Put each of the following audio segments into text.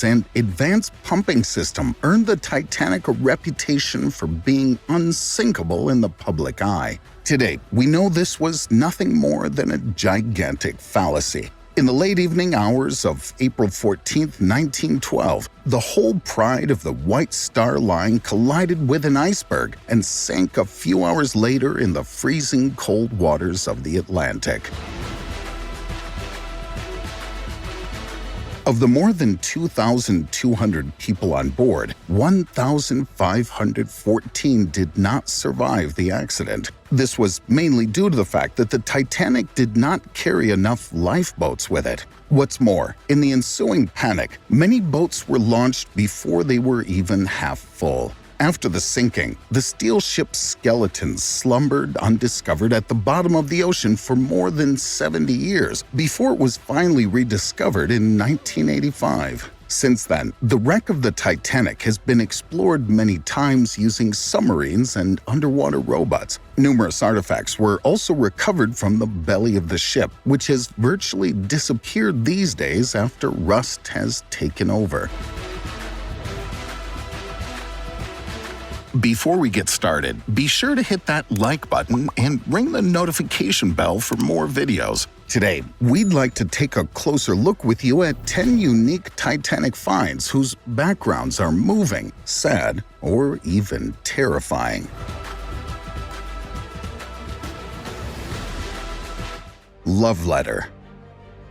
and advanced pumping system earned the Titanic a reputation for being unsinkable in the public eye. Today, we know this was nothing more than a gigantic fallacy. In the late evening hours of April 14, 1912, the whole pride of the White Star Line collided with an iceberg and sank a few hours later in the freezing cold waters of the Atlantic. Of the more than 2,200 people on board, 1,514 did not survive the accident. This was mainly due to the fact that the Titanic did not carry enough lifeboats with it. What's more, in the ensuing panic, many boats were launched before they were even half full. After the sinking, the steel ship's skeleton slumbered undiscovered at the bottom of the ocean for more than 70 years before it was finally rediscovered in 1985. Since then, the wreck of the Titanic has been explored many times using submarines and underwater robots. Numerous artifacts were also recovered from the belly of the ship, which has virtually disappeared these days after rust has taken over. Before we get started, be sure to hit that like button and ring the notification bell for more videos. Today, we'd like to take a closer look with you at 10 unique Titanic finds whose backgrounds are moving, sad, or even terrifying. Love letter.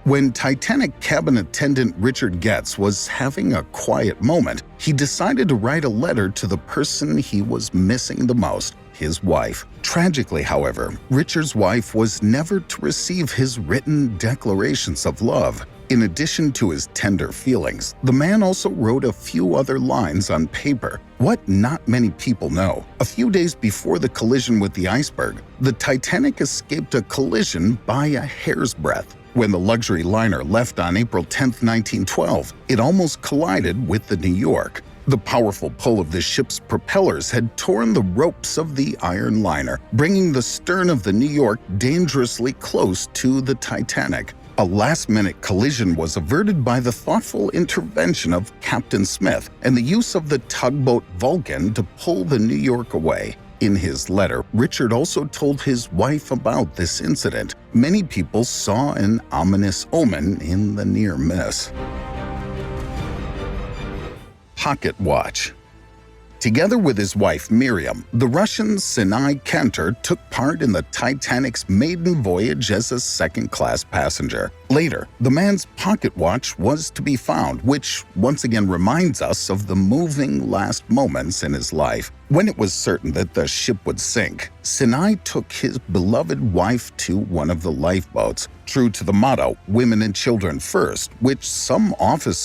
When Titanic cabin attendant Richard Getz was having a quiet moment, he decided to write a letter to the person he was missing the most, his wife. Tragically, however, Richard's wife was never to receive his written declarations of love. In addition to his tender feelings, the man also wrote a few other lines on paper. What not many people know, a few days before the collision with the iceberg, the Titanic escaped a collision by a hair's breadth. When the luxury liner left on April 10, 1912, it almost collided with the New York. The powerful pull of the ship's propellers had torn the ropes of the iron liner, bringing the stern of the New York dangerously close to the Titanic. A last-minute collision was averted by the thoughtful intervention of Captain Smith and the use of the tugboat Vulcan to pull the New York away. In his letter, Richard also told his wife about this incident. Many people saw an ominous omen in the near miss. Pocket watch. Together with his wife Miriam, the Russian Sinai Kantor took part in the Titanic's maiden voyage as a second-class passenger. Later, the man's pocket watch was to be found, which once again reminds us of the moving last moments in his life. When it was certain that the ship would sink, Sinai took his beloved wife to one of the lifeboats, true to the motto, "Women and children first," which some officers